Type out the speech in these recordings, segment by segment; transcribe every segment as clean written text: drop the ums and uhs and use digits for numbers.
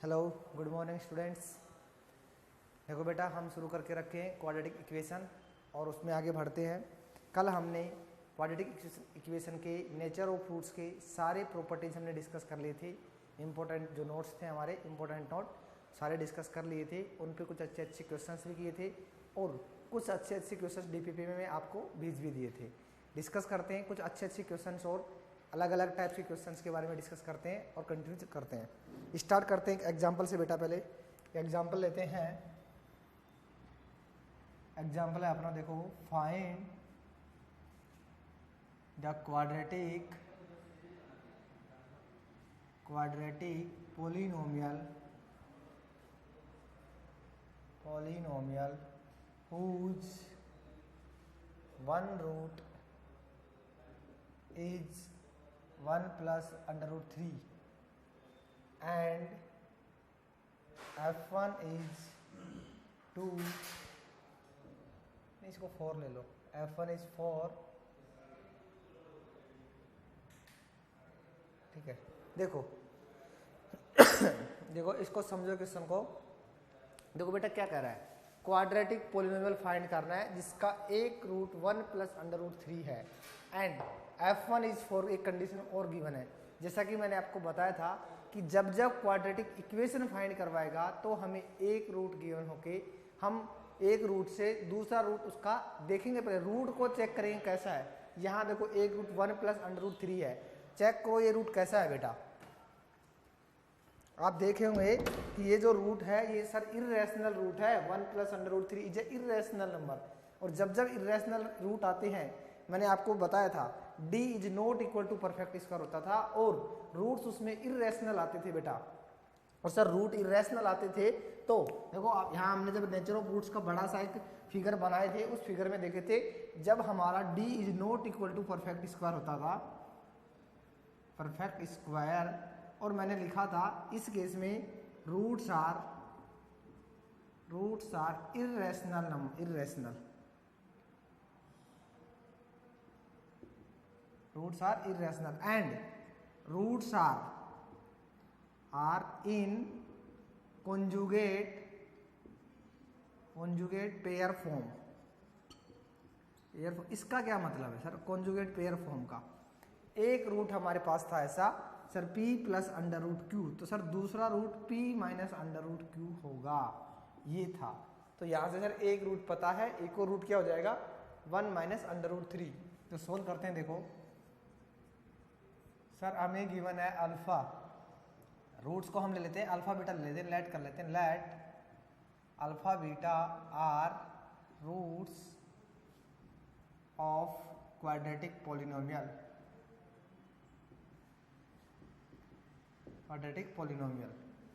Hello, good morning students. देखो बेटा, हम शुरू करके रखे हैं क्वाड्रेटिक इक्वेशन और उसमें आगे बढ़ते हैं। कल हमने क्वाड्रेटिक इक्वेशन के नेचर ऑफ फ्रूट्स के सारे प्रॉपर्टीज हमने डिस्कस कर लिए थे। इंपॉर्टेंट जो नोट्स थे हमारे, इंपॉर्टेंट नोट सारे डिस्कस कर लिए थे। उन पे कुछ अच्छे अच्छे क्वेश्चंस भी किए थे और कुछ अच्छे अच्छे क्वेश्चंस डीपीपी में आपको भेज भी दिए थे। डिस्कस करते हैं कुछ अच्छे अच्छे क्वेश्चंस और अलग अलग टाइप्स के क्वेश्चंस के बारे में डिस्कस करते हैं और कंटिन्यू करते हैं। स्टार्ट करते हैं एक एग्जांपल से बेटा। पहले एग्जांपल लेते हैं। एग्जांपल है अपना, देखो, find the quadratic polynomial whose one root is 1 plus under root 3 and f1 is 2, इसको 4 ले लो, f1 is 4, ठीक है। देखो देखो इसको समझो क्वेश्चन को। देखो बेटा क्या कह रहा है, क्वाड्रेटिक पोलिनोमियल फाइंड करना है जिसका एक रूट 1 प्लस अंडर रूट 3 है एंड f1 इज 4। एक कंडीशन और गिवन है, जैसा कि मैंने आपको बताया था कि जब जब क्वाड्रेटिक इक्वेशन फाइंड करवाएगा तो हमें एक रूट गिवन होके हम एक रूट से दूसरा रूट उसका देखेंगे। पहले रूट को चेक करेंगे कैसा है। यहाँ देखो एक रूट 1 प्लस अंडर रूट 3 है, चेक करो ये रूट कैसा है बेटा। आप देखे होंगे कि ये जो रूट है ये सर इर्रेशनल रूट है। 1 plus under root 3 is a irrational number. और जब जब इर्रेशनल रूट आते हैं, मैंने आपको बताया था d is not equal to perfect square होता था और रूट्स उसमें इर्रेशनल आते थे बेटा। और सर रूट इर्रेशनल आते थे तो देखो आप यहाँ हमने जब नेचर ऑफ रूट्स का बड़ा सा एक फिगर बनाए थे, उस फिगर में देखे थे जब हमारा d is not equal to perfect square होता था, परफेक्ट स्क्वायर, और मैंने लिखा था इस केस में roots are irrational number, roots are irrational and roots are in conjugate pair form. इसका क्या मतलब है सर कॉन्जुगेट पेयर फॉर्म का? एक रूट हमारे पास था ऐसा sir p plus under root Q, तो सर दूसरा root p minus under root Q होगा, ये था। तो यहाँ से सर एक रूट पता है, एक और रूट क्या हो जाएगा 1 माइनस अंडर रूट 3। तो सोल्व करते हैं। देखो सर हमें गिवन है अल्फा, रूट्स को हम ले लेते हैं, अल्फा बीटा ले लेते हैं, लेट कर लेते हैं, let alpha beta are roots of quadratic polynomial.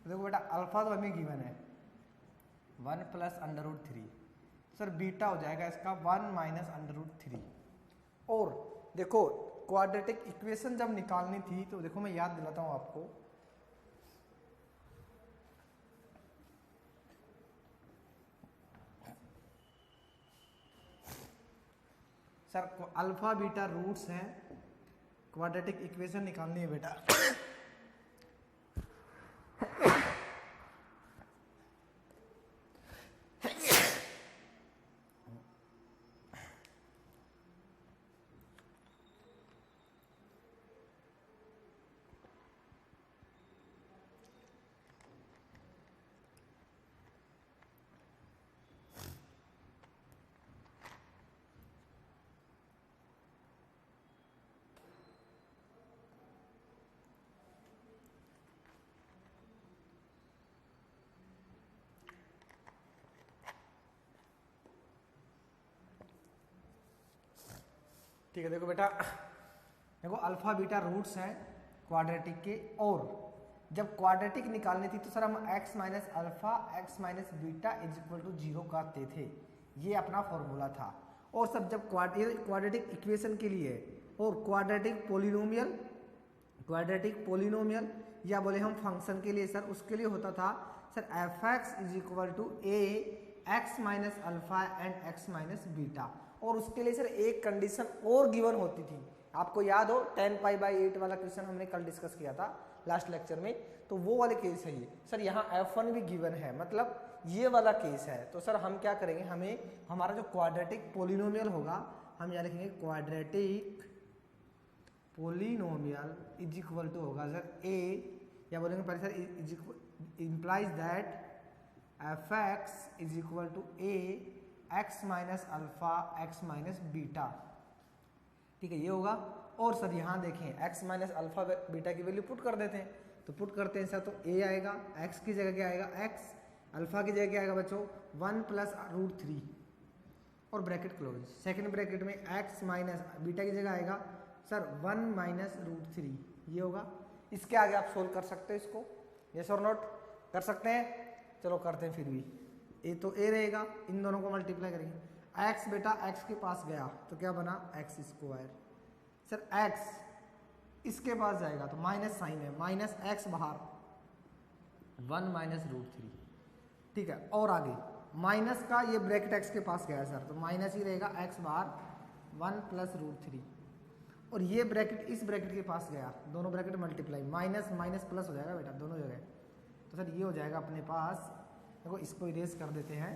देखो बेटा अल्फा तो हमें गिवन है 1 plus under root 3, sir beta हो जाएगा इसका 1 माइनस अंडर रूट 3। और देखो क्वाड्रेटिक इक्वेशन जब निकालनी थी तो देखो मैं याद दिलाता हूं आपको, सर अल्फा बीटा रूट्स हैं, क्वाड्रेटिक इक्वेशन निकालनी है बेटा। ठीक है, देखो बेटा, देखो अल्फा बीटा रूट्स हैं क्वाड्रेटिक के, और जब क्वाड्रेटिक निकालनी थी तो सर हम x minus alpha x minus beta is equal to 0 करते थे, ये अपना फॉर्मूला था। और सब जब क्वाड्रेटिक इक्वेशन के लिए और क्वाड्रेटिक पोलिनोमियल या बोले हम फंक्शन के लिए सर उसके लिए होता था sir f(x) is equal to a x minus alpha and x minus beta. और उसके लिए सर एक कंडीशन और गिवन होती थी, आपको याद हो 10 पाई बाई 8 वाला क्वेश्चन हमने कल डिस्कस किया था। लास्ट लेक्चर में, तो वो वाले केस है ये। सर यहाँ F1 भी गिवन है, मतलब ये वाला केस है। तो सर हम क्या करेंगे, हमें हमारा जो क्वाड्रेटिक पोलिनोमियल होगा, हम यहाँ लिखेंगे quadratic polynomial is equal to होगा सर ए, या बोलेंगे पहले sir is implies that F X is equal to A X minus alpha X minus beta. ठीक है, ये होगा। और सर यहाँ देखें एक्स माइनस अल्फा बीटा की वैल्यू पुट कर देते हैं, तो पुट करते हैं सर, तो ए आएगा, एक्स की जगह क्या आएगा एक्स, अल्फा की जगह क्या आएगा बच्चों 1 प्लस रूट 3 और ब्रैकेट क्लोज। सेकंड ब्रैकेट में एक्स माइनस बीटा की जगह आएगा सर 1 माइनस रूट 3, ये होगा। इसके आगे आप सोल्व कर सकते हो इसको, यस और नोट कर सकते हैं। चलो करते हैं फिर भी। ए तो ए रहेगा, इन दोनों को मल्टीप्लाई करेंगे। एक्स बेटा एक्स के पास गया तो क्या बना एक्स स्क्वायर। सर एक्स इसके पास जाएगा तो माइनस साइन है, माइनस एक्स बाहर 1 माइनस रूट 3। ठीक है, और आगे माइनस का ये ब्रैकेट एक्स के पास गया सर, तो माइनस ही रहेगा, एक्स बाहर 1 प्लस रूट 3। और ये ब्रैकेट इस ब्रैकेट के पास गया, दोनों bracket multiply, minus minus plus हो जाएगा बेटा दोनों जगह। तो सर ये हो जाएगा अपने पास, देखो इसको इरेज कर देते हैं,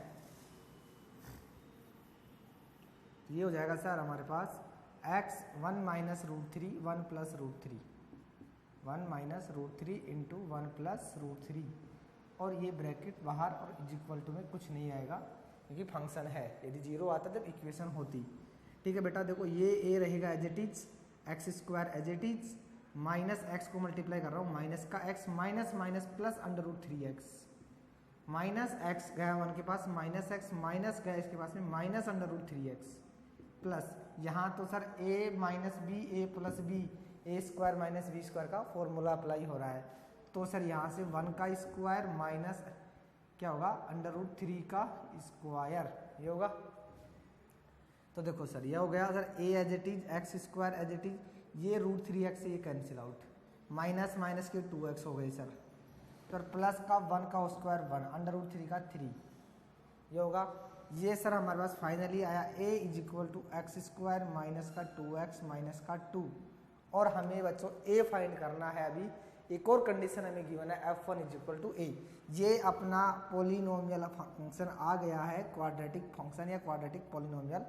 तो ये हो जाएगा सर हमारे पास x 1 minus root 3 1 plus root 3, 1 minus root 3 into 1 plus root 3, और ये ब्रैकेट बाहर और इज इक्वल टू में कुछ नहीं आएगा क्योंकि फंक्शन है, यदि जीरो आता जब इक्वेशन होती। ठीक है बेटा, देखो ये ए रहेगा as it is, X square as it is, minus X को मल्टीप्लाई कर रहा हूँ, माइनस का X minus minus plus under root 3x, minus X गया 1 के पास, माइनस एक्स माइनस गया इसके पास में minus under root 3x, plus यहाँ तो sir a minus B A plus B, A square minus B square का फॉर्मूला अप्लाई हो रहा है। तो सर यहाँ से 1 का स्क्वायर माइनस क्या होगा अंडर रूट 3 का स्क्वायर, ये होगा। तो देखो सर ये हो गया sir a as it is, X square as it is, ये रूट 3x से ये कैंसिल आउट, माइनस माइनस के 2x हो गए सर, तो प्लस का 1 का स्क्वायर 1 अंडर रूट 3 का 3, ये होगा। ये सर हमारे पास फाइनली आया a is equal to X square minus का 2x माइनस का 2। और हमें बच्चों a फाइंड करना है। अभी एक और कंडीशन हमें गिवन है f1 is equal to a। ये अपना पोलिनोमियल फंक्शन आ गया है, क्वाड्रेटिक फंक्शन या क्वाड्रेटिक पोलिनोमियल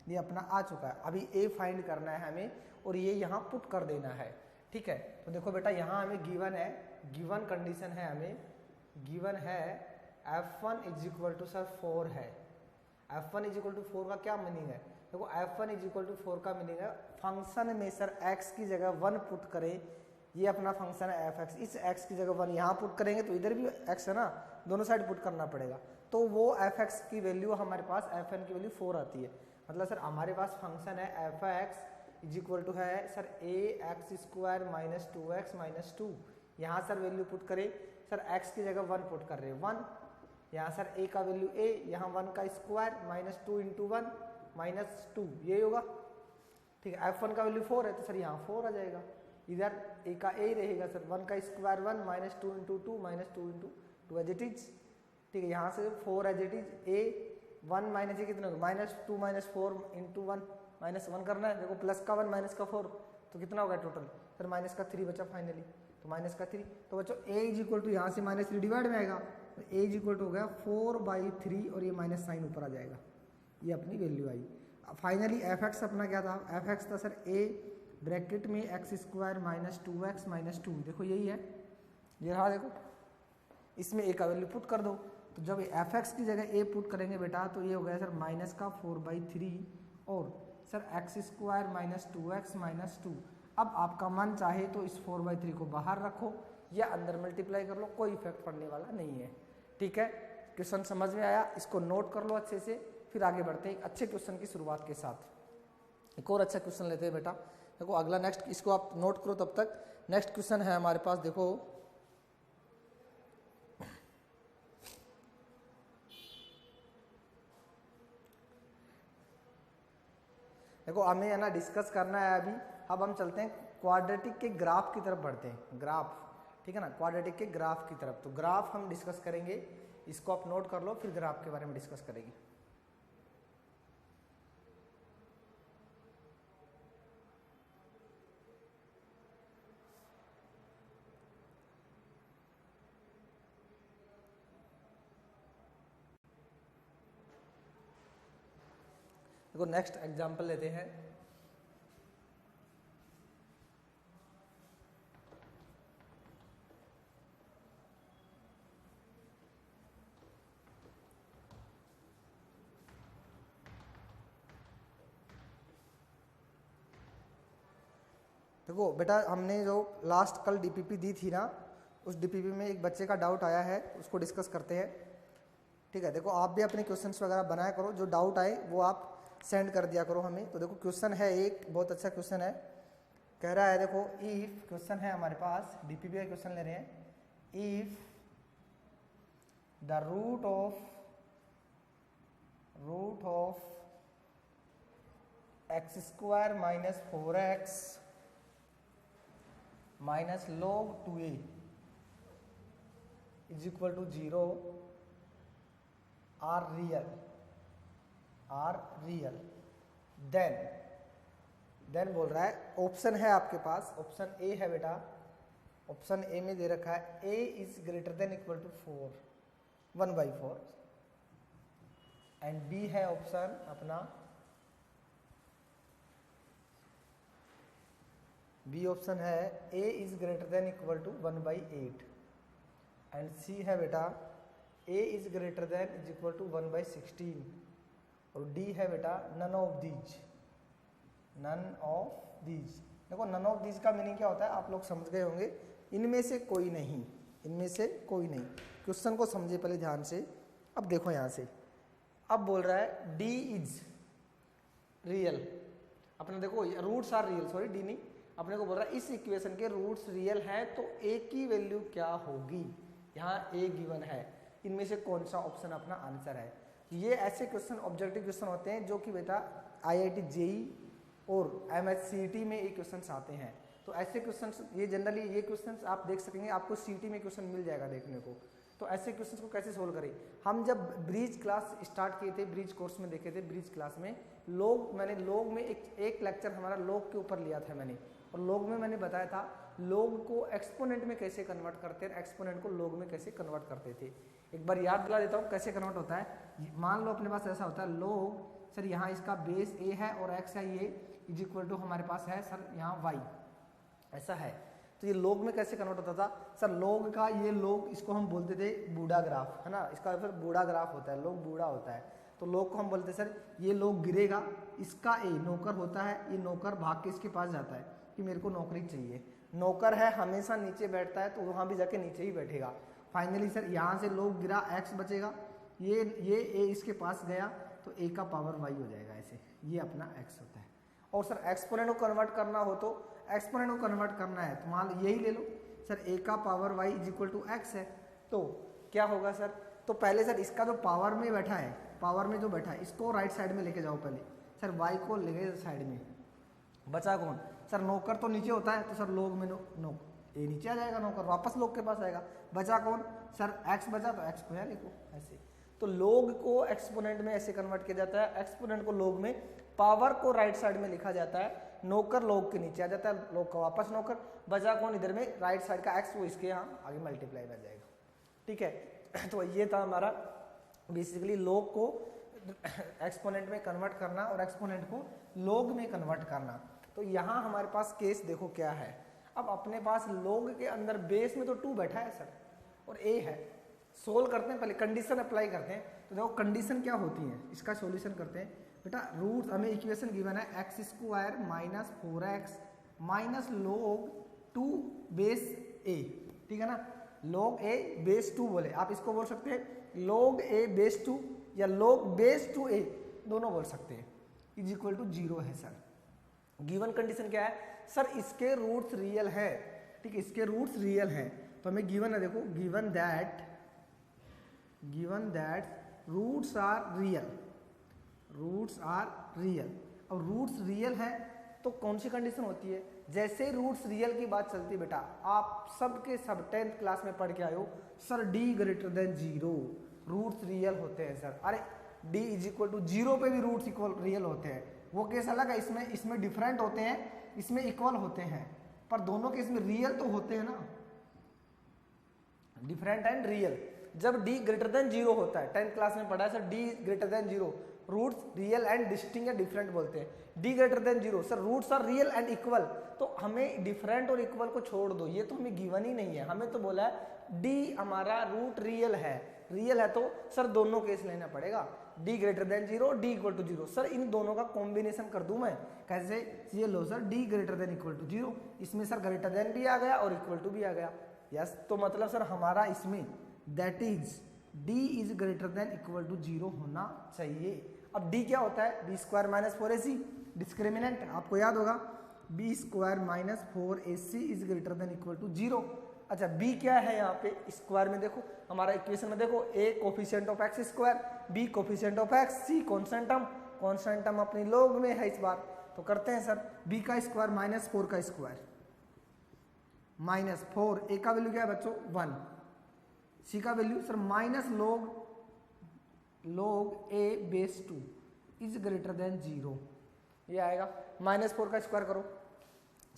ये अपना आ चुका है। अभी a फाइंड करना है हमें और ये यहाँ पुट कर देना है। ठीक है, तो देखो बेटा यहाँ हमें गिवन है, गिवन कंडीशन है, हमें गिवन है f1 is equal to sir 4 है। f1 इज इक्वल टू 4 का क्या मीनिंग है, देखो f1 इज इक्वल टू 4 का मीनिंग है फंक्शन में सर x की जगह 1 पुट करें, ये अपना फंक्शन है f(x), इस x की जगह 1 यहाँ पुट करेंगे तो इधर भी x है ना, दोनों साइड पुट करना पड़ेगा, तो वो f(x) की वैल्यू हमारे पास fn की वैल्यू 4 आती है। मतलब सर हमारे पास फंक्शन है f(x) इज इक्वल टू है sir a x square minus 2x minus 2, यहाँ सर वैल्यू पुट करें, सर x की जगह 1 पुट कर रहे हैं 1, यहाँ सर a का वैल्यू a, यहाँ 1 का स्क्वायर माइनस 2 इंटू 1 माइनस 2, ये होगा। ठीक है, f1 का वैल्यू 4 है तो सर यहाँ 4 आ जाएगा, इधर a का a रहेगा सर 1 का square 1 minus 2 into 2 minus 2 into 2 as it is. ठीक है, यहाँ से 4 as it is, a 1 minus ये कितना होगा माइनस 2 माइनस 4 इंटू 1 माइनस 1 करना है, देखो प्लस का 1 माइनस का 4 तो कितना होगा टोटल, सर माइनस का 3 बचा फाइनली, तो माइनस का 3, तो बच्चों a इज इक्वल टू यहाँ से माइनस 3 डिवाइड में आएगा, तो a इज इक्वल टू हो गया 4/3 और ये माइनस साइन ऊपर आ जाएगा, ये अपनी वैल्यू आई। फाइनली f(x) अपना क्या था, f(x) था सर a ब्रैकेट में x square minus 2x minus 2, देखो यही है, ये रहा देखो, इसमें a का वैल्यू पुट कर दो, तो जब f(x) की जगह a पुट करेंगे बेटा तो ये हो गया सर माइनस का 4/3 और sir x square minus 2x minus 2। अब आपका मन चाहे तो इस 4/3 को बाहर रखो या अंदर मल्टीप्लाई कर लो, कोई इफेक्ट पड़ने वाला नहीं है। ठीक है, क्वेश्चन समझ में आया, इसको नोट कर लो अच्छे से, फिर आगे बढ़ते हैं एक अच्छे क्वेश्चन की शुरुआत के साथ। एक और अच्छा क्वेश्चन लेते हैं बेटा, देखो अगला नेक्स्ट, इसको आप नोट करो तब तक। नेक्स्ट क्वेश्चन है हमारे पास, देखो हमें है ना डिस्कस करना है अभी। अब हम चलते हैं क्वाड्रेटिक के ग्राफ की तरफ बढ़ते हैं, ग्राफ, ठीक है ना, क्वाड्रेटिक के ग्राफ की तरफ। तो ग्राफ हम डिस्कस करेंगे, इसको आप नोट कर लो, फिर ग्राफ के बारे में डिस्कस करेंगे। देखो नेक्स्ट एग्जांपल लेते हैं। देखो बेटा, हमने जो लास्ट कल डीपीपी दी थी ना, उस डीपीपी में एक बच्चे का डाउट आया है, उसको डिस्कस करते हैं। ठीक है, देखो आप भी अपने क्वेश्चंस वगैरह बनाया करो, जो डाउट आए वो आप सेंड कर दिया करो हमें। तो देखो क्वेश्चन है, एक बहुत अच्छा क्वेश्चन है, कह रहा है, देखो इफ क्वेश्चन है हमारे पास, डीपीपी का क्वेश्चन ले रहे हैं। If the root of X square minus 4x minus log 2a is equal to 0 are real, then बोल रहा है, ऑप्शन है आपके पास, ऑप्शन ए है बेटा, ऑप्शन ए में दे रखा है a is greater than equal to 1/4 and B है ऑप्शन अपना, बी ऑप्शन है a is greater than equal to 1/8 and C है बेटा a is greater than is equal to 1/16 और डी है बेटा नन ऑफ दीज। देखो नन ऑफ दीज का मीनिंग क्या होता है आप लोग समझ गए होंगे, इनमें से कोई नहीं, क्वेश्चन को समझे पहले ध्यान से। अब देखो यहाँ से, अब बोल रहा है डी इज रियल, अपने देखो roots are real, sorry D नहीं, अपने को बोल रहा है इस इक्वेशन के रूट्स रियल हैं तो ए की वैल्यू क्या होगी, यहाँ ए गिवन है, इनमें से कौन सा ऑप्शन अपना आंसर है। ये ऐसे क्वेश्चन ऑब्जेक्टिव क्वेश्चन होते हैं जो कि बेटा आईआईटी जेई और एमएचसीईटी में ये क्वेश्चंस आते हैं। तो ऐसे क्वेश्चंस, ये जनरली ये क्वेश्चंस आप देख सकेंगे, आपको सीईटी में क्वेश्चन मिल जाएगा देखने को। तो ऐसे क्वेश्चंस को कैसे सोल्व करें, हम जब ब्रिज क्लास स्टार्ट किए थे, ब्रिज कोर्स में देखे थे, ब्रिज क्लास में मैंने लॉग में एक लेक्चर हमारा लॉग के ऊपर लिया था मैंने, और लॉग में मैंने बताया था लॉग को एक्सपोनेंट में कैसे कन्वर्ट करते हैं, एक्सपोनेंट को लॉग में कैसे कन्वर्ट करते थे। एक बार याद दिला देता हूँ कैसे कन्वर्ट होता है। मान लो अपने पास ऐसा होता है लॉग, सर यहाँ इसका बेस a है और x है, ये इज इक्वल टू हमारे पास है सर यहाँ y, ऐसा है। तो ये लॉग में कैसे कन्वर्ट होता था सर, लॉग का ये लॉग, इसको हम बोलते थे बूढ़ा ग्राफ, है ना, इसका फिर बूढ़ा ग्राफ होता है, लॉग बूढ़ा होता है। तो लॉग को हम बोलते हैं सर ये लॉग गिरेगा, इसका ए नौकर होता है, ये नौकर भाग के इसके पास जाता है कि मेरे को नौकरी चाहिए, नौकर है हमेशा नीचे बैठता है तो वहाँ भी जाके नीचे ही बैठेगा। फाइनली सर यहाँ से लॉग गिरा, x बचेगा, ये a इसके पास गया तो a का पावर y हो जाएगा, ऐसे ये अपना x होता है। और सर एक्सपोनेंट को कन्वर्ट करना हो तो एक्सपोनेंट को कन्वर्ट करना है तो मान लो यही ले लो सर, a का power y is equal to x है, तो क्या होगा सर, तो पहले सर इसका जो पावर में बैठा है, पावर में जो बैठा है इसको राइट साइड में लेके जाओ पहले, सर y को ले गए साइड में, बचा कौन सर, नौकर तो नीचे होता है तो सर लॉग में ए नीचे आ जाएगा, नौकर वापस लॉग के पास आएगा, बचा कौन सर x बचा, तो x को यहाँ लिखो ऐसे। तो लॉग को एक्सपोनेंट में ऐसे कन्वर्ट किया जाता है, एक्सपोनेंट को लॉग में, पावर को राइट साइड में लिखा जाता है, नौकर लॉग के नीचे आ जाता है, लॉग का वापस नौकर, बचा कौन इधर में राइट साइड का x, वो इसके यहाँ आगे मल्टीप्लाई कर जाएगा। ठीक है, तो ये था हमारा बेसिकली लॉग को एक्सपोनेंट में कन्वर्ट करना और एक्सपोनेंट को लॉग में कन्वर्ट करना। तो यहाँ हमारे पास केस देखो क्या है, अब अपने पास लॉग के अंदर बेस में तो 2 बैठा है सर और a है, सोल्व करते हैं, पहले कंडीशन अप्लाई करते हैं। तो देखो कंडीशन क्या होती है, इसका सॉल्यूशन करते हैं बेटा। रूट हमें इक्वेशन गिवन है x square minus 4x minus log 2 base a, ठीक है ना, log a बेस 2 बोले, आप इसको बोल सकते हैं log a बेस 2 या log बेस 2a, दोनों बोल सकते हैं, इज इक्वल टू 0 है सर। गिवन कंडीशन क्या है सर, इसके रूट्स रियल है, ठीक है, इसके रूट्स रियल हैं, तो हमें गिवन है, देखो given that roots are real, और रूट्स रियल है तो कौन सी कंडीशन होती है, जैसे रूट्स रियल की बात चलती है बेटा, आप सबके सब 10th क्लास में पढ़ के आए हो sir, d greater than 0 roots real होते हैं सर। अरे d इज इक्वल टू 0 पे भी रूट्स इक्वल रियल होते हैं, वो केस अलग है, इसमें डिफरेंट होते हैं, इसमें इक्वल होते हैं, पर दोनों केस में रियल तो होते हैं ना, डिफरेंट एंड रियल। जब d ग्रेटर देन 0 होता है, 10th क्लास में पढ़ा है sir, d greater than 0 roots real and distinct या डिफरेंट बोलते हैं। D greater than zero, sir roots are real and equal, तो हमें डिफरेंट और इक्वल को छोड़ दो, ये तो हमें गिवन ही नहीं है, हमें तो बोला है डी हमारा रूट रियल है तो सर दोनों केस लेना पड़ेगा, D greater than zero, D equal to zero. Sir इन दोनों का कॉम्बिनेशन कर दूं मैं, कैसे, ये लो sir D greater than equal to zero, इसमें सर ग्रेटर देन भी आ गया और इक्वल टू भी आ गया, यस, तो मतलब सर हमारा इसमें that is d is greater than equal to zero होना चाहिए। अब d क्या होता है, B square minus 4ac, discriminant आपको याद होगा, B square minus 4ac is greater than equal to zero. अच्छा b क्या है यहाँ पे स्क्वायर में, देखो हमारा इक्वेशन में देखो, a coefficient of x square, b coefficient of x, c constant term अपनी लॉग में है इस बार, तो करते हैं सर b का स्क्वायर माइनस 4 का स्क्वायर माइनस 4, a का वैल्यू क्या है बच्चों 1, सी का value sir minus log a base 2 is greater than zero, ये आएगा, माइनस 4 का स्क्वायर करो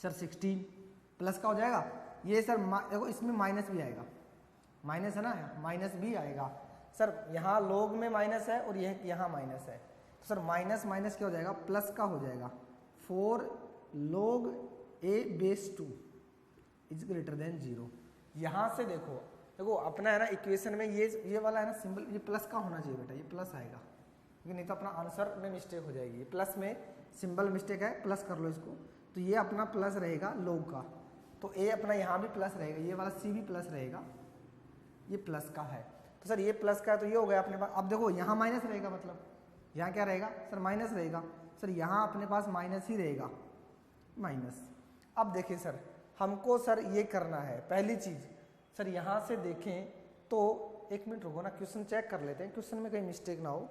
सर 16 प्लस का हो जाएगा, ये सर देखो इसमें माइनस भी आएगा, माइनस है ना, माइनस भी आएगा सर, यहाँ log में माइनस है और यह यहाँ माइनस है, तो सर माइनस माइनस क्या हो जाएगा, प्लस का हो जाएगा, 4 log a base 2 is greater than zero. यहाँ से देखो अपना है ना इक्वेशन में ये वाला है ना सिंबल, ये प्लस का होना चाहिए बेटा, ये प्लस आएगा, क्योंकि नहीं तो अपना आंसर में मिस्टेक हो जाएगी, ये प्लस में सिंबल मिस्टेक है, प्लस कर लो इसको, तो ये अपना प्लस रहेगा log का, तो a अपना यहाँ भी प्लस रहेगा, ये वाला c भी प्लस रहेगा, ये प्लस का है, तो सर ये प्लस का है तो ये हो गया अपने पास। अब देखो यहाँ माइनस रहेगा, मतलब यहाँ क्या रहेगा सर माइनस रहेगा, सर यहाँ अपने पास माइनस ही रहेगा, माइनस। अब देखिए सर हमको सर ये करना है, पहली चीज सर यहाँ से देखें तो एक मिनट रुको ना, क्वेश्चन चेक कर लेते हैं, क्वेश्चन में कहीं मिस्टेक ना हो,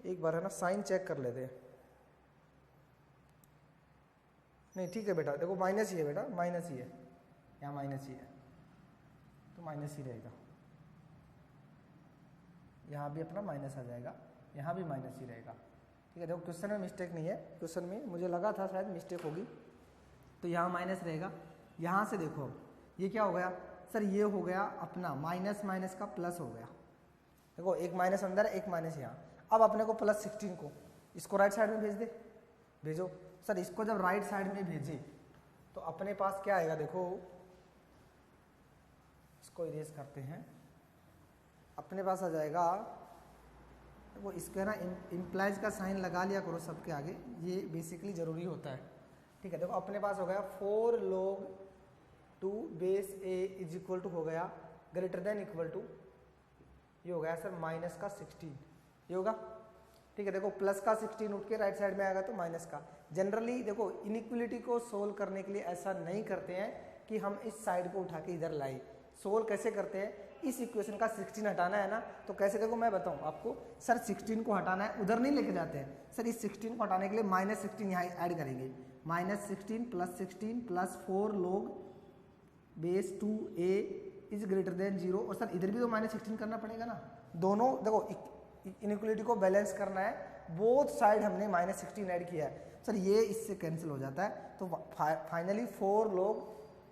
एक बार है ना साइन चेक कर लेते हैं। नहीं ठीक है बेटा, देखो माइनस ही है बेटा, माइनस ही है, यहाँ माइनस ही है तो माइनस ही रहेगा, यहाँ भी अपना माइनस आ जाएगा, यहाँ भी माइनस ही रहेगा, ठीक है। देखो क्वेश्चन में मिस्टेक नहीं है, क्वेश्चन में मुझे लगा था शायद मिस्टेक होगी, तो यहाँ माइनस रहेगा। यहाँ से देखो ये क्या हो गया सर, ये हो गया अपना माइनस माइनस का प्लस हो गया, देखो एक माइनस अंदर एक माइनस यहाँ। अब अपने को प्लस 16 को इसको राइट साइड में भेज दे, भेजो सर, इसको जब राइट साइड में भेजे तो अपने पास क्या आएगा, देखो इसको इरेज करते हैं, अपने पास आ जाएगा, वो इसके ना इम्प्लाइज का साइन लगा लिया करो सबके आगे, ये बेसिकली ज़रूरी होता है, ठीक है। देखो अपने पास हो गया 4 log 2 base a is equal to हो गया ग्रेटर देन इक्वल टू, ये हो गया सर माइनस का 16, ये होगा, ठीक है। देखो प्लस का 16 उठ के राइट साइड में आएगा तो माइनस का। जनरली देखो इनइक्वलिटी को सोल्व करने के लिए ऐसा नहीं करते हैं कि हम इस साइड को उठा के इधर लाए, सोल्व कैसे करते हैं, इस इक्वेशन का 16 हटाना है ना, तो कैसे, देखो मैं बताऊं आपको सर, 16 को हटाना है, उधर नहीं लेके जाते हैं सर, इस 16 को हटाने के लिए माइनस 16 यहाँ ऐड करेंगे, minus 16 plus 4 log base 2a is greater than zero, और सर इधर भी तो माइनस 16 करना पड़ेगा ना, दोनों देखो इनइक्वलिटी को बैलेंस करना है, बोथ साइड हमने माइनस 16 ऐड किया है सर, ये इससे कैंसिल हो जाता है, तो फाइनली 4 log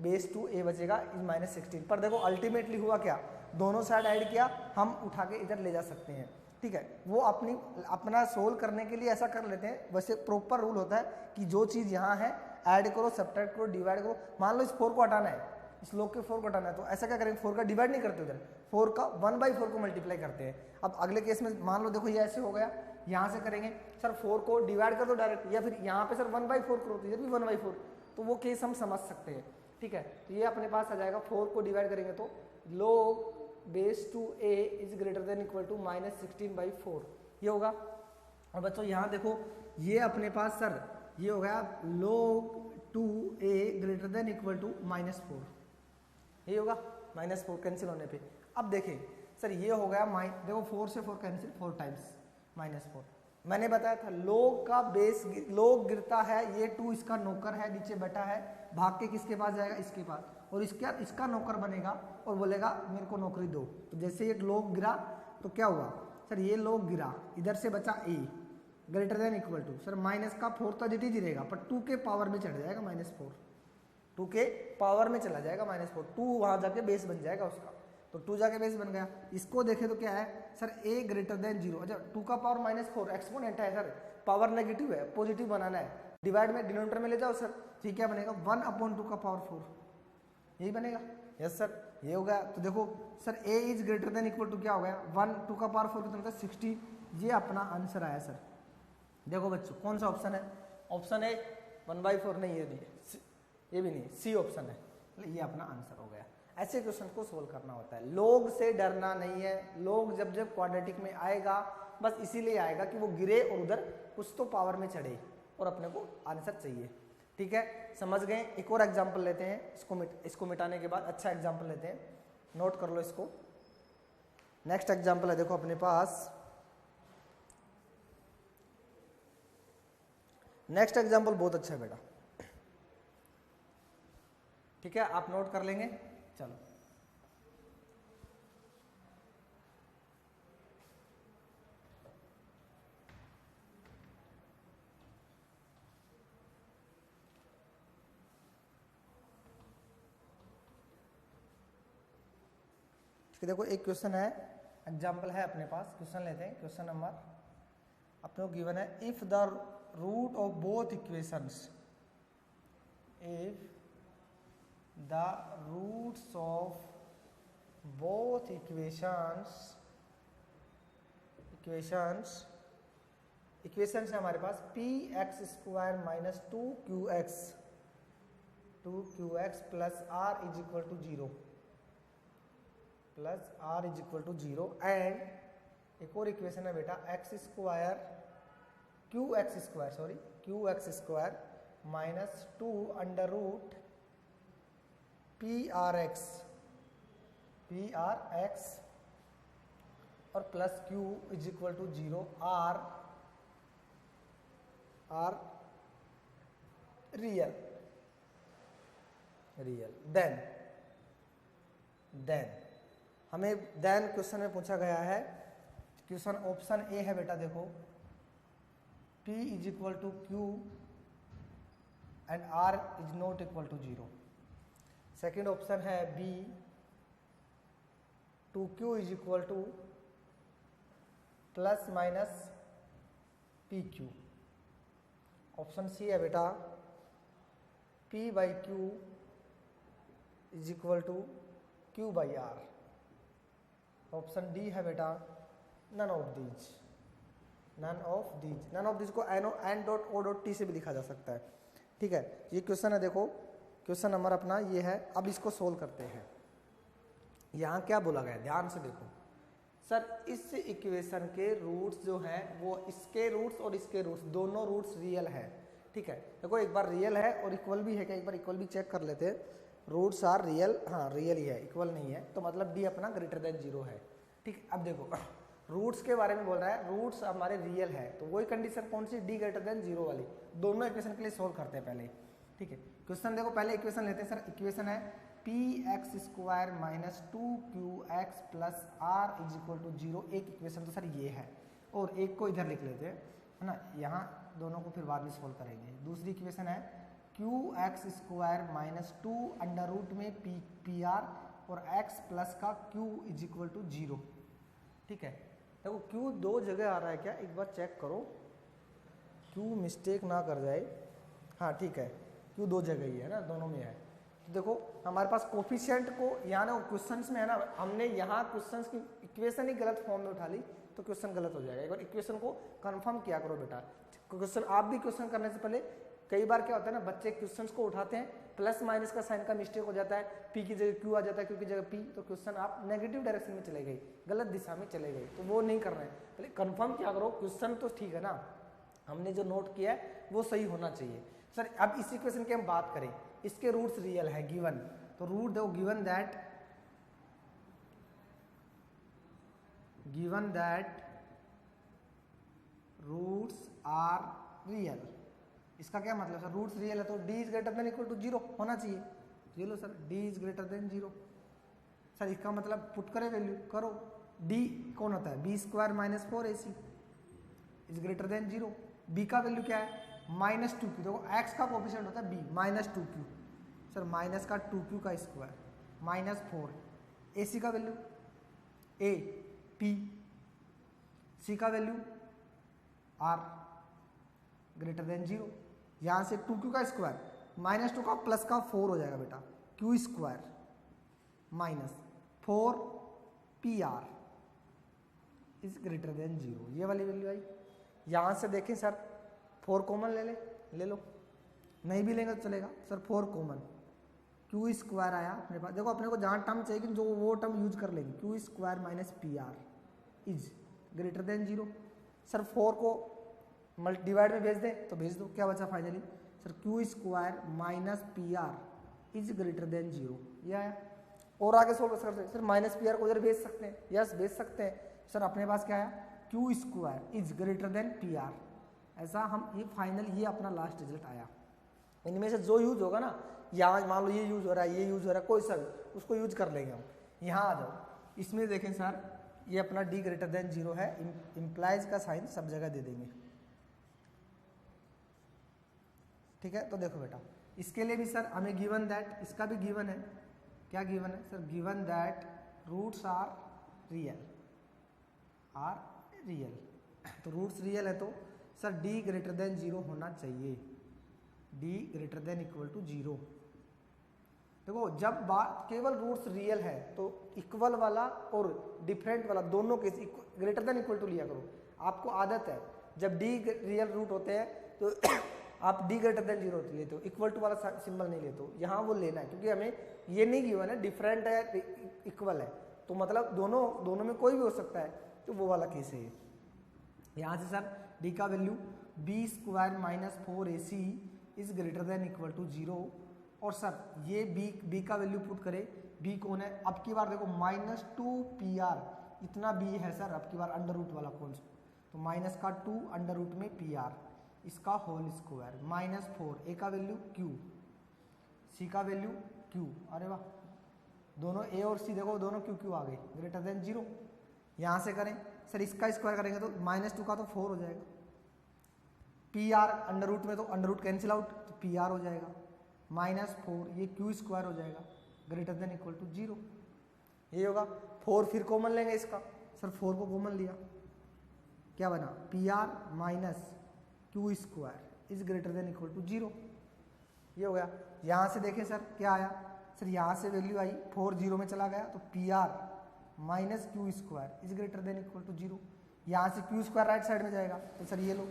बेस 2a बचेगा इज माइनस 16। पर देखो अल्टीमेटली हुआ क्या, दोनों साइड ऐड किया, हम उठा के इधर ले जा सकते हैं, ठीक है। वो अपना सोल्व करने के लिए ऐसा कर लेते हैं, वैसे प्रॉपर रूल होता है कि जो चीज़ यहाँ है ऐड करो, सब्ट्रैक्ट करो, डिवाइड करो। मान लो इस 4 को हटाना है, इस log के 4 को हटाना है, तो ऐसा क्या करेंगे, 4 का डिवाइड नहीं करते उधर, 4 का 1/4 को मल्टीप्लाई करते हैं। अब अगले केस में मान लो देखो ये ऐसे हो गया, यहाँ से करेंगे सर 4 को डिवाइड कर दो डायरेक्ट, या फिर यहाँ पे सर 1/4 करो तो इधर भी 1/4, तो वो केस हम समझ सकते हैं, ठीक है। तो ये अपने पास आ जाएगा, 4 को डिवाइड करेंगे तो log base 2a is greater than equal to minus 16/4, ये होगा। और बच्चों यहाँ देखो ये अपने पास सर ये हो गया log 2a greater than equal to -4, ये होगा -4 कैंसिल होने पे। अब देखें सर ये हो गया देखो 4 से 4 कैंसिल, 4 टाइम्स -4। मैंने बताया था log का बेस, log गिरता है, ये 2 इसका नौकर है, नीचे बैठा है, भाग के किसके पास जाएगा, इसके पास, और इसका नौकर बनेगा और बोलेगा मेरे को नौकरी दो। तो जैसे ये log गिरा तो क्या हुआ सर, ये log गिरा, इधर से बचा a greater than equal to, sir minus का 4 तो जिट ही रहेगा, पर 2 के पावर में चढ़ जाएगा -4, 2 के पावर में चला जाएगा -4, 2 वहाँ जाके बेस बन जाएगा उसका, तो 2 जाके बेस बन गया। इसको देखें तो क्या है सर, a ग्रेटर देन 0। अच्छा 2 का पावर -4 एक्सपोनेंट है सर, पावर नेगेटिव है, पॉजिटिव बनाना है, डिवाइड में डिनोमिनेटर में ले जाओ सर, ठीक क्या बनेगा 1/2 का पावर 4, यही बनेगा। यस सर, ये हो गया। तो देखो sir a is greater than equal to क्या हो गया 1/2 का पावर 4 कितना होता है 60, ये अपना आंसर आया सर। देखो बच्चों कौन सा ऑप्शन है, ऑप्शन है 1/4 नहीं, ये नहीं, ये भी नहीं, सी ऑप्शन है, ये अपना आंसर हो गया। ऐसे क्वेश्चन को सोल्व करना होता है, लोग से डरना नहीं है। लोग जब जब क्वाड्रेटिक में आएगा बस इसीलिए आएगा कि वो गिरे और उधर कुछ तो पावर में चढ़े और अपने को आंसर चाहिए, ठीक है, समझ गए। एक और एग्जाम्पल लेते हैं, इसको मिटाने के बाद अच्छा एग्जाम्पल लेते हैं, नोट कर लो इसको। नेक्स्ट एग्जाम्पल है देखो अपने पास, नेक्स्ट एग्जाम्पल बहुत अच्छा है बेटा, ठीक है, आप नोट कर लेंगे। चलो देखो एक क्वेश्चन है, एग्जाम्पल है अपने पास, क्वेश्चन लेते हैं। क्वेश्चन नंबर अपने को गिवन है, if the root of both equations, if the roots of both equations है हमारे पास px² - 2qx plus r is equal to 0 and एक और इक्वेशन है बेटा qx² minus 2 under root prx और plus q is equal to 0 r real. Then हमें question में पूछा गया है, क्वेश्चन ऑप्शन ए है बेटा, देखो p is equal to q and r is not equal to 0। Second option है B 2q is equal to plus minus pq। Option C है बेटा p/q is equal to q/r। Option D है बेटा none of these को n.o.t से भी लिखा जा सकता है, ठीक है। ये क्वेश्चन है, देखो क्वेश्चन नंबर अपना ये है। अब इसको सोल्व करते हैं। यहाँ क्या बोला गया है, ध्यान से देखो सर, इस इक्वेशन के रूट्स जो हैं वो इसके रूट्स और इसके रूट्स दोनों रूट्स रियल है, ठीक है। देखो एक बार रियल है और इक्वल भी है क्या, एक बार इक्वल भी चेक कर लेते हैं। रूट्स आर रियल, हाँ रियल ही है, इक्वल नहीं है, तो मतलब डी अपना ग्रेटर देन 0 है, ठीक। अब देखो रूट्स के बारे में बोल रहा है, रूट्स हमारे रियल है, तो वही कंडीशन कौन सी, डी ग्रेटर देन 0 वाली। दोनों इक्वेशन के लिए सोल्व करते हैं पहले, ठीक है। क्वेश्चन देखो पहले इक्वेशन लेते हैं सर। इक्वेशन है px² - 2qx plus r is equal to 0। एक इक्वेशन तो सर ये है, और एक को इधर लिख लेते हैं, है ना, यहाँ दोनों को फिर बाद में सोल्व करेंगे। दूसरी इक्वेशन है qx² - 2 अंडर रूट में pr और x प्लस का q इज इक्वल टू 0, ठीक है। देखो q दो जगह आ रहा है क्या, एक बार चेक करो, q मिस्टेक ना कर जाए, हाँ ठीक है, q दो जगह ही है ना, दोनों में है। तो देखो हमारे पास कोफिशिएंट को यहाँ ना क्वेश्चंस में है ना, हमने यहाँ क्वेश्चंस की इक्वेशन ही गलत फॉर्म में उठा ली तो क्वेश्चन गलत हो जाएगा। एक बार इक्वेशन को कंफर्म किया करो बेटा। क्वेश्चन आप भी क्वेश्चन करने से पहले, कई बार क्या होता है ना, बच्चे क्वेश्चंस को उठाते हैं, प्लस माइनस का साइन का मिस्टेक हो जाता है, p की जगह q आ जाता है, q की जगह p, तो क्वेश्चन आप नेगेटिव डायरेक्शन में चले गए, गलत दिशा में चले गए, तो वो नहीं कर रहे हैं। पहले कंफर्म क्या करो, क्वेश्चन तो ठीक है ना, हमने जो नोट किया है वो सही होना चाहिए सर। अब इसी क्वेश्चन की हम बात करें, इसके रूट्स रियल है गिवन, तो रूट दो given that roots are real. इसका क्या मतलब सर, रूट्स रियल है तो d is greater than equal to 0 होना चाहिए। ये लो sir, d is greater than 0 sir, इसका मतलब पुट करे वैल्यू करो, d कौन होता है b² - 4ac is greater than 0। b का वैल्यू क्या है -2q, देखो x का कोफिशिएंट होता है b -2q सर, माइनस का 2q का स्क्वायर -4 AC का वैल्यू A P, C का वैल्यू R ग्रेटर देन 0। यहाँ से 2Q का स्क्वायर माइनस 2 का प्लस का 4 हो जाएगा बेटा, Q square minus 4PR is greater than 0। ये वाली वैल्यू आई। यहाँ से देखें सर 4 कॉमन ले लो, नहीं भी लेंगे तो चलेगा सर। 4 कॉमन, Q स्क्वायर आया अपने पास। देखो अपने को जहाँ टर्म चाहिए जो वो टर्म यूज कर लेंगे। Q square minus PR is greater than 0। Sir 4 को डिवाइड में भेज दें तो भेज दो, क्या बचा finally sir Q square minus PR is greater than 0। ये आया। और आगे सोल्व कर सकते हैं सर, माइनस PR को उधर भेज सकते हैं, यस भेज सकते हैं सर। अपने पास क्या आया, Q square is greater then PR। ऐसा हम ये फाइनल, ये अपना लास्ट रिजल्ट आया। इनमें से जो यूज होगा ना, यहाँ मान लो ये यूज हो रहा है, ये यूज हो रहा है, कोई सा उसको यूज कर लेंगे हम। यहाँ आ जाओ, इसमें देखें सर ये अपना D ग्रेटर देन 0 है, इम्प्लाइज का साइन सब जगह दे देंगे, ठीक है। तो देखो बेटा इसके लिए भी सर हमें गिवन दैट, इसका भी गिवन है। क्या गिवन है sir, given that roots are real, तो रूट्स रियल है तो सर D ग्रेटर देन 0 होना चाहिए, D greater than equal to 0। देखो जब बात केवल रूट्स रियल है तो इक्वल वाला और डिफरेंट वाला दोनों के ग्रेटर देन इक्वल टू लिया करो। आपको आदत है जब D रियल रूट होते हैं तो आप D ग्रेटर देन 0 लेते हो, इक्वल टू वाला सिंबल नहीं लेते हो। यहाँ वो लेना है क्योंकि हमें ये नहीं गिवन है, डिफरेंट है इक्वल है, तो मतलब दोनों में कोई भी हो सकता है, तो वो वाला केस है ये। यहाँ से सर D का value B square minus 4AC is greater than equal to 0। और सर ये B का वैल्यू पुट करें, B कौन है, अब की बार देखो माइनस 2PR, इतना B है सर, अब की बार अंडर रूट वाला कौन सा, तो माइनस का 2 अंडर रूट में PR, इसका होल स्क्वायर माइनस 4, A का वैल्यू Q, C का वैल्यू Q। अरे वाह, दोनों A और C देखो दोनों Q आ गए, ग्रेटर देन 0। यहाँ से करें सर, इसका स्क्वायर करेंगे तो माइनस 2 का तो 4 हो जाएगा, PR अंडर रूट में तो अंडर रूट कैंसिल आउट, तो PR हो जाएगा माइनस 4, ये Q स्क्वायर हो जाएगा ग्रेटर देन इक्वल टू 0। ये होगा 4, फिर कॉमन लेंगे इसका सर, 4 को कॉमन लिया, क्या बना PR minus Q square is greater than equal to 0। ये हो गया। यहाँ से देखें सर क्या आया सर, यहाँ से वैल्यू आई 4 0 में चला गया, तो PR minus Q square is greater than equal to 0। यहाँ से Q स्क्वायर राइट साइड में जाएगा, तो सर ये लो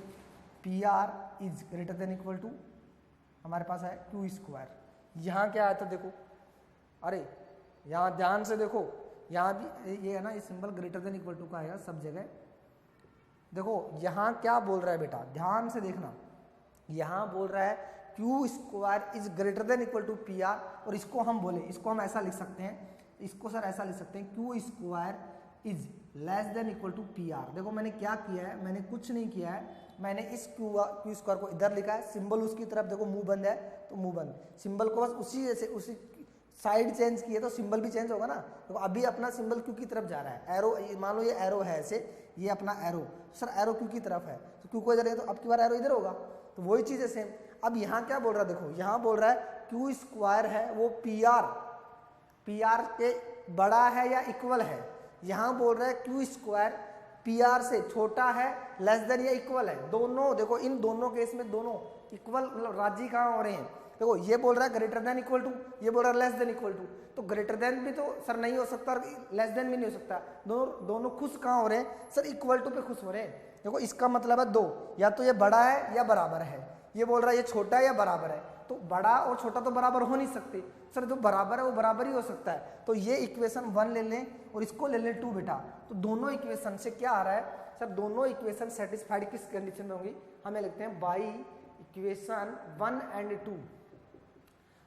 PR is greater than equal to हमारे पास है Q स्क्वायर। यहाँ क्या आया था देखो, अरे यहाँ ध्यान से देखो, यहाँ भी ये है ना, ये symbol greater than equal to का आएगा सब जगह। देखो यहाँ क्या बोल रहा है बेटा, ध्यान से देखना, यहाँ बोल रहा है Q square is greater than equal to PR, और इसको हम बोले, इसको हम ऐसा लिख सकते हैं, इसको सर ऐसा लिख सकते हैं Q square is less than equal to PR। देखो मैंने क्या किया है, मैंने कुछ नहीं किया है, मैंने इस Q स्क्वायर को इधर लिखा है, सिंबल उसकी तरफ देखो मुंह बंद है तो मुंह बंद, सिंबल को बस उसी जैसे उसी साइड चेंज किए तो सिंबल भी चेंज होगा ना। तो अभी अपना सिंबल Q की तरफ जा रहा है, एरो मान लो ये एरो है ऐसे, ये अपना एरो सर एरो Q की तरफ है, तो Q को इधर है तो अब की बार एरो इधर होगा, तो वही चीज़ है सेम। अब यहाँ क्या बोल रहा है देखो, यहाँ बोल रहा है Q स्क्वायर है वो PR के बड़ा है या इक्वल है, यहाँ बोल रहा है Q स्क्वायर PR से छोटा है, लेस देन या इक्वल है। दोनों देखो, इन दोनों केस में दोनों इक्वल, मतलब राजी कहाँ हो रहे हैं, देखो ये बोल रहा है ग्रेटर देन इक्वल टू, ये बोल रहा है लेस देन इक्वल टू, तो ग्रेटर देन भी तो सर नहीं हो सकता और लेस देन भी नहीं हो सकता, दोनों खुश कहाँ हो रहे हैं सर, इक्वल टू पे खुश हो रहे हैं। देखो इसका मतलब है दो, या तो ये बड़ा है या बराबर है, ये बोल रहा है ये छोटा है या बराबर है, तो बड़ा और छोटा तो बराबर हो नहीं सकते सर, जो बराबर है वो बराबर ही हो सकता है। तो ये इक्वेशन 1 ले लें और इसको ले लें 2 बेटा, तो दोनों इक्वेशन से क्या आ रहा है सर, दोनों इक्वेशन सेटिस्फाइड किस कंडीशन में होंगी, हमें लिखते हैं बाई इक्वेशन 1 एंड 2,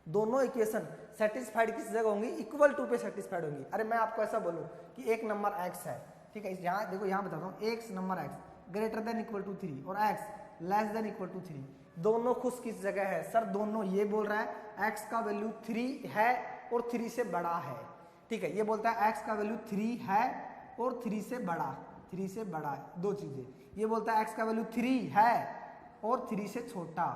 दोनों इक्वेशन सेटिस्फाइड किस जगह होंगी, इक्वल टू पे सेटिस्फाइड होंगी। अरे मैं आपको ऐसा बोलूं कि एक नंबर x है, ठीक है, यहाँ देखो यहाँ बताता हूँ, एक number x greater than equal to 3 और x less than equal to 3, दोनों खुश किस जगह है सर, दोनों ये बोल रहा है x का वैल्यू 3 है और 3 से बड़ा है, ठीक है, ये बोलता है x का वैल्यू 3 है और 3 से बड़ा, 3 से बड़ा है, दो चीजें, ये बोलता है x का वैल्यू 3 है और 3 से छोटा,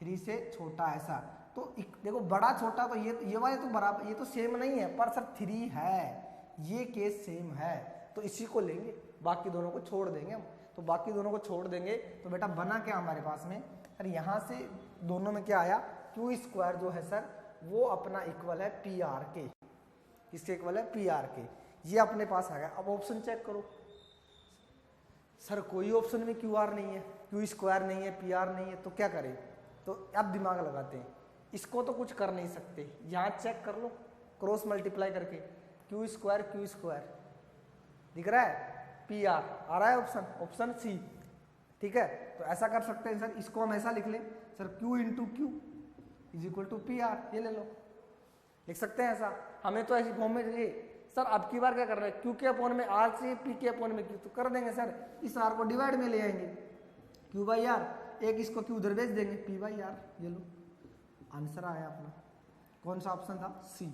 3 से छोटा, ऐसा। तो देखो बड़ा छोटा तो ये वाले तो बराबर, ये तो सेम नहीं है, पर सर 3 है, ये केस सेम है तो इसी को लेंगे, बाकी दोनों को छोड़ देंगे हम। तो बाकी दोनों को छोड़ देंगे तो बेटा बना क्या हमारे पास में, अरे यहाँ से दोनों में क्या आया, क्यू स्क्वायर जो है सर वो अपना इक्वल है पी आर के, किसके इक्वल है, पी आर के, ये अपने पास आ गया। अब ऑप्शन चेक करो, सर कोई ऑप्शन में क्यू आर नहीं है, क्यू स्क्वायर नहीं है, पी आर नहीं है, तो क्या करें, तो अब दिमाग लगाते हैं, इसको तो कुछ कर नहीं सकते, यहाँ चेक कर लो क्रॉस मल्टीप्लाई करके, क्यू स्क्वायर दिख रहा है, पी आर आ रहा है ऑप्शन, ऑप्शन सी, ठीक है। तो ऐसा कर सकते हैं सर, इसको हम ऐसा लिख लें sir Q into Q is equal to P R, ये ले लो, लिख सकते हैं ऐसा, हमें तो ऐसी फॉर्म में चाहिए। सर अब की बार क्या कर रहे हैं, क्यू के अपॉन में आर से पी के अपॉन में क्यू, तो कर देंगे सर, इस आर को डिवाइड में ले आएंगे, क्यू बाई आर, एक इसको क्यू उधर भेज देंगे, पी बाई आर, ये लो आंसर आया अपना। कौन सा ऑप्शन था, सी।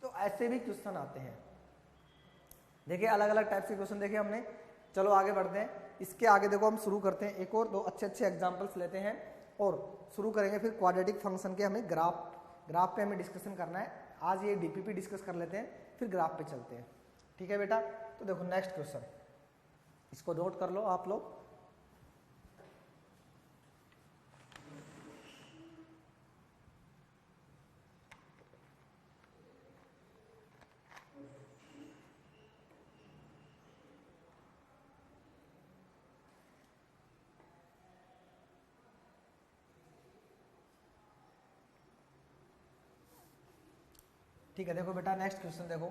तो ऐसे भी क्वेश्चन आते हैं, देखिए अलग अलग टाइप के क्वेश्चन देखे हमने। चलो आगे बढ़ते हैं, इसके आगे देखो हम शुरू करते हैं, एक और दो अच्छे एग्जांपल्स लेते हैं और शुरू करेंगे फिर क्वाड्रेटिक फंक्शन के, हमें ग्राफ पे हमें डिस्कशन करना है। आज ये डीपीपी डिस्कस कर लेते हैं, फिर ग्राफ पे चलते हैं, ठीक है बेटा। तो देखो नेक्स्ट क्वेश्चन, इसको नोट कर लो आप लोग। ठीक है, देखो बेटा नेक्स्ट क्वेश्चन देखो,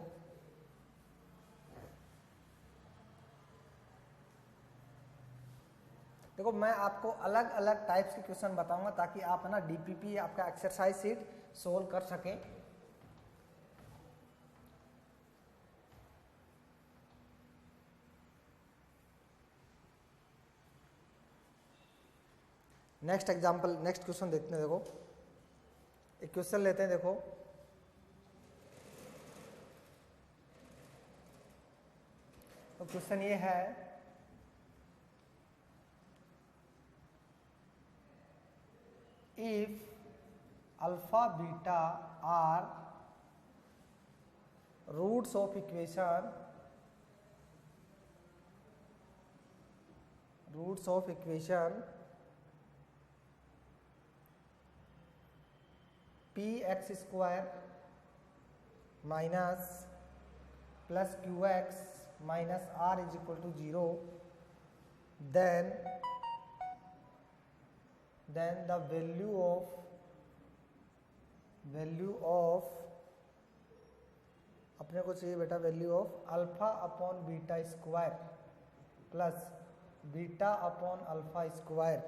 देखो मैं आपको अलग अलग टाइप्स के क्वेश्चन बताऊंगा ताकि आप है ना डीपीपी आपका एक्सरसाइज शीट सोल्व कर सकें। नेक्स्ट एग्जांपल, नेक्स्ट क्वेश्चन देखते हैं। देखो एक क्वेश्चन लेते हैं, देखो तो क्वेश्चन ये है, if alpha beta are roots of equation P X square minus plus Q X minus R is equal to 0, then the value of अपने को चाहिए बेटा value of alpha upon beta square plus beta upon alpha square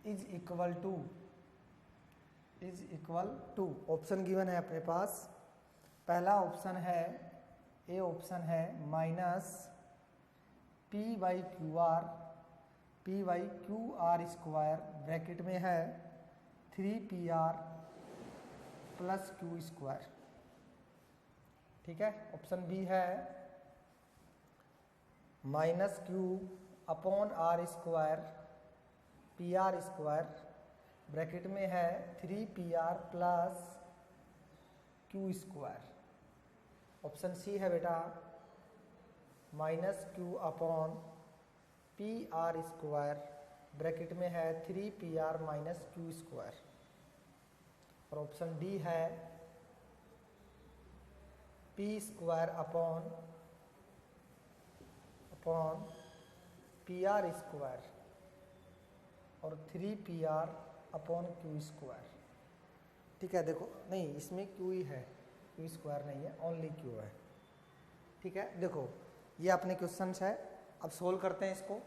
is equal to option given है अपने पास। पहला option है, A option है minus P by Q R square bracket में है 3pr प्लस क्यू स्क्वायर, ठीक है। ऑप्शन बी है minus Q upon R square P R square bracket में है 3pr plus Q square. Option C है बेटा minus Q upon P R square bracket में है 3pr माइनस क्यू स्क्वायर। और ऑप्शन डी है P square upon P R square और 3pr upon Q square, ठीक है। देखो नहीं, इसमें क्यू ही है, क्यू स्क्वायर नहीं है, ओनली क्यू है, ठीक है। देखो ये अपने क्वेश्चन है, अब सोल्व करते हैं इसको,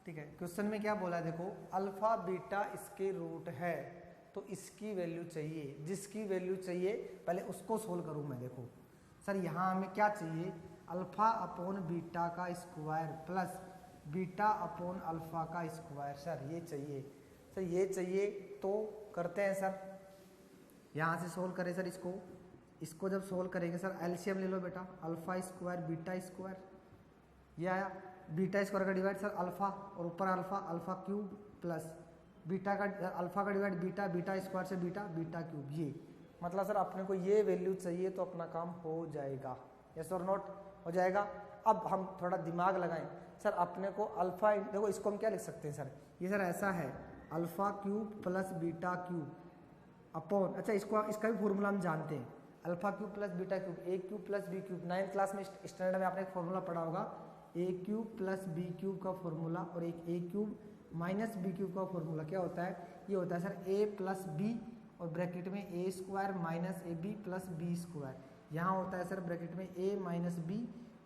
ठीक है। क्वेश्चन में क्या बोला है, देखो अल्फा बीटा इसके रूट है तो इसकी वैल्यू चाहिए, जिसकी वैल्यू चाहिए पहले उसको सोल्व करूँ मैं। देखो सर यहाँ हमें क्या चाहिए, अल्फा अपॉन बीटा का square plus beta upon alpha का स्क्वायर, सर ये चाहिए, सर ये चाहिए। तो करते हैं सर, यहाँ से सोल्व करें सर इसको जब सोल्व करेंगे सर एलसीएम ले लो बेटा, अल्फा स्क्वायर बीटा स्क्वायर, ये आया बीटा स्क्वायर का डिवाइड सर अल्फा और ऊपर अल्फा क्यूब प्लस बीटा का अल्फा का डिवाइड बीटा स्क्वायर से बीटा क्यूब, ये मतलब सर अपने को ये वैल्यू चाहिए तो अपना काम हो जाएगा, यस और नॉट, हो जाएगा। अब हम थोड़ा दिमाग लगाएं सर, अपने को अल्फा, देखो इसको हम क्या लिख सकते हैं सर, ये सर ऐसा है alpha cube plus beta cube upon, अच्छा इसको इसका भी फॉर्मूला हम जानते हैं, alpha cube plus beta cube, A cube plus B cube. 9th class में स्टैंडर्ड में आपने एक फॉर्मूला पढ़ा होगा, A cube plus B cube का फॉर्मूला और एक A cube minus B cube का फॉर्मूला क्या होता है, ये होता है सर ए प्लस बी और ब्रैकेट में A square minus A B plus B square. यहाँ होता है सर ब्रैकेट में A minus B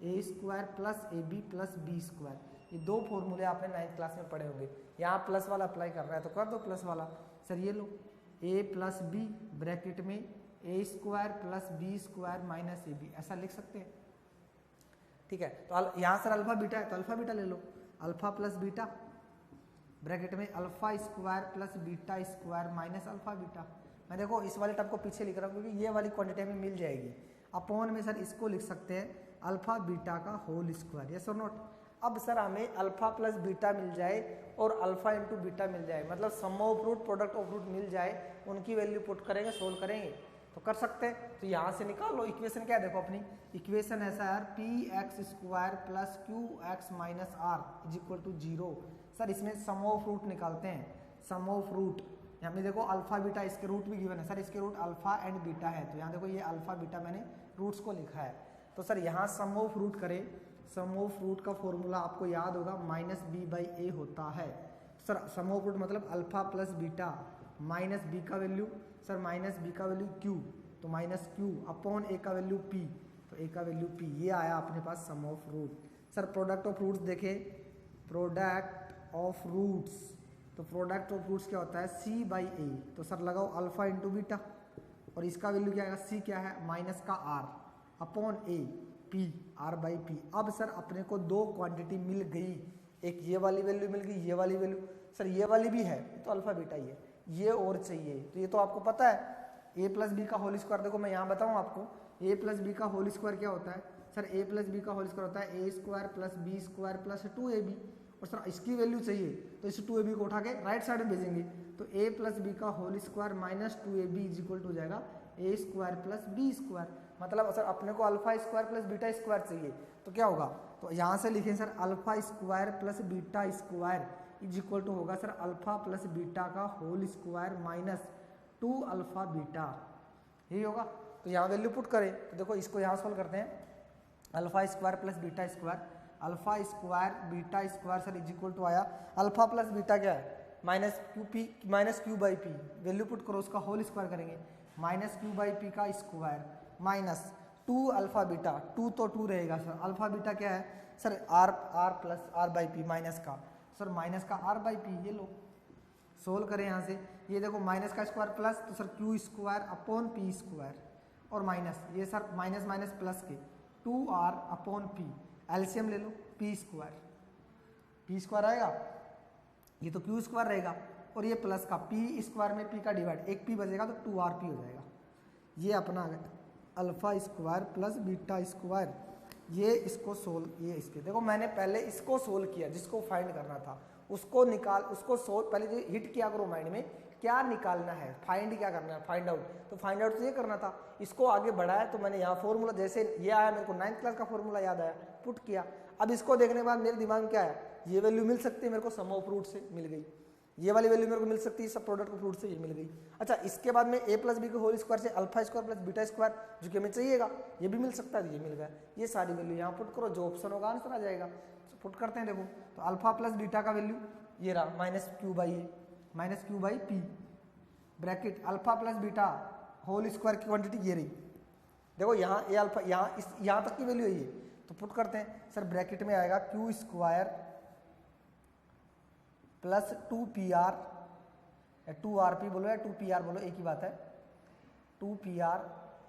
A square plus A B plus B square. ये दो फॉर्मूले आपने 9th क्लास में पढ़े होंगे। यहाँ प्लस वाला अप्लाई करना है तो कर दो प्लस वाला। सर ये लो ए प्लस बी ब्रैकेट में A square plus B square minus A B, ऐसा लिख सकते हैं, ठीक है। तो यहाँ सर अल्फा बीटा है तो अल्फा बीटा ले लो, अल्फा प्लस बीटा ब्रैकेट में alpha square plus beta square minus alpha beta. मैं देखो इस वाले टर्म को पीछे लिख रहा हूँ क्योंकि ये वाली क्वांटिटी हमें मिल जाएगी। अपॉन में सर इसको लिख सकते हैं अल्फा बीटा का होल स्क्वायर, यस और नॉट। अब सर हमें अल्फा प्लस बीटा मिल जाए और अल्फा इंटू बीटा मिल जाए, मतलब sum of root product of root मिल जाए, उनकी वैल्यू पुट करेंगे, सोल्व करेंगे तो कर सकते हैं। तो यहाँ से निकाल लो इक्वेशन, क्या है देखो अपनी इक्वेशन ऐसा है P X square plus Q X minus R is equal to 0। Sir इसमें सम ऑफ रूट निकालते हैं, सम ऑफ रूट यहाँ पे देखो अल्फा बीटा, इसके रूट भी गिवन है सर, इसके रूट अल्फा एंड बीटा है, तो यहाँ देखो ये अल्फा बीटा मैंने रूट्स को लिखा है। तो सर यहाँ सम ऑफ रूट करें, सम ऑफ रूट का फॉर्मूला आपको याद होगा माइनस बी बाई ए होता है। सर सम ऑफ रूट मतलब alpha plus beta minus B का वैल्यू, सर माइनस बी का वैल्यू क्यू तो माइनस क्यू अपॉन ए का वैल्यू पी तो ए का वैल्यू पी, ये आया अपने पास sum of root. Sir product of roots देखें, प्रोडक्ट ऑफ रूट्स, तो प्रोडक्ट ऑफ रूट्स क्या होता है सी बाई ए, तो सर लगाओ अल्फा इंटू बीटा और इसका वैल्यू क्या आएगा, सी क्या है माइनस का R upon A P R by P. अब सर अपने को दो क्वांटिटी मिल गई, एक ये वाली वैल्यू मिल गई, ये वाली वैल्यू, सर ये वाली भी है तो अल्फा बीटा ही है, ये और चाहिए तो ये तो आपको पता है ए प्लस बी का होल स्क्वायर। देखो मैं यहाँ बताऊँ आपको, ए प्लस बी का होल स्क्वायर क्या होता है, सर ए प्लस बी का होल स्क्वायर होता है A square plus B square plus 2ab, और सर इसकी वैल्यू चाहिए तो इस 2ab को उठा के राइट साइड में भेजेंगे, तो ए प्लस बी का whole square minus 2ab is equal to हो जाएगा a square plus B square. मतलब सर अपने को alpha square plus beta square चाहिए तो क्या होगा, तो यहाँ से लिखें sir alpha square plus beta square is equal to होगा सर अल्फा प्लस बीटा का whole square minus 2 alpha beta, यही होगा। तो यहाँ वैल्यू पुट करें तो देखो इसको यहाँ सॉल्व करते हैं, alpha square plus beta square, alpha square beta square sir is equal to आया अल्फा प्लस बीटा क्या है minus Q by p, value put करो उसका होल स्क्वायर करेंगे माइनस क्यू बाई पी का स्क्वायर माइनस 2 अल्फा बीटा, 2 तो 2 रहेगा sir, alpha beta क्या है sir r plus r by p minus का, सर माइनस का आर बाई पी, ये लो सोल्व करें यहाँ से, ये देखो माइनस का स्क्वायर प्लस तो sir Q square upon P square और माइनस ये सर माइनस माइनस प्लस के 2r अपॉन पी, एलसीएम ले लो पी स्क्वायर आएगा, ये तो क्यू स्क्वायर रहेगा और ये प्लस का पी स्क्वायर में पी का डिवाइड, एक पी बचेगा तो 2rp हो जाएगा। ये अपना alpha square plus beta square, ये इसको सोल्व, ये इसके देखो मैंने पहले इसको सोल्व किया, जिसको फाइंड करना था उसको निकाल, उसको सोल्व पहले जो हिट किया करो माइंड में, क्या निकालना है, फाइंड क्या करना है, फाइंड आउट, तो फाइंड आउट तो ये करना था, इसको आगे बढ़ाया तो मैंने यहाँ फॉर्मूला जैसे ये आया मेरे को 9th क्लास का फॉर्मूला याद आया, पुट किया। अब इसको देखने के बाद मेरे दिमाग में क्या आया, ये वैल्यू मिल सकती है मेरे को सम ऑफ रूट से मिल गई, ये वाली वैल्यू मेरे को मिल सकती है सब प्रोडक्ट ऑफ रूट से, ये मिल गई। अच्छा इसके बाद में ए प्लस बी के होल स्क्वायर से alpha square plus beta square जो कि हमें चाहिएगा ये भी मिल सकता है, ये मिल गया। ये सारी वैल्यू यहाँ पुट करो, जो ऑप्शन होगा आंसर आ जाएगा। तो पुट करते हैं, देखो तो अल्फा प्लस बीटा का वैल्यू ये रहा minus Q by p bracket alpha plus beta whole square की क्वांटिटी ये रही, देखो यहाँ ए अल्फा यहाँ तक की वैल्यू है ये, तो पुट करते हैं सर ब्रैकेट में आएगा Q square plus 2pr 2rp बोलो या 2pr बोलो एक ही बात है, 2pr